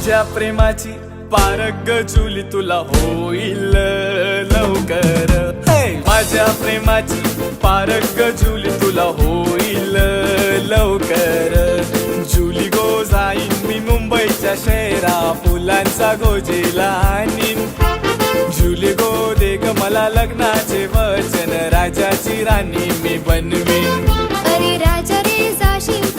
माझ्या प्रेमाची पारख जुली तुला होईल लवकर. माझ्या प्रेमाची पारख जुली तुला होईल लवकर. जुली गो जाईन मी मुंबईच्या शहरा फुलांचा गोजीला आणीन. जुली गो दे ग मला लग्नाचे वचन राजाची राणी मी बनवीन. अरे राजा रे जाशील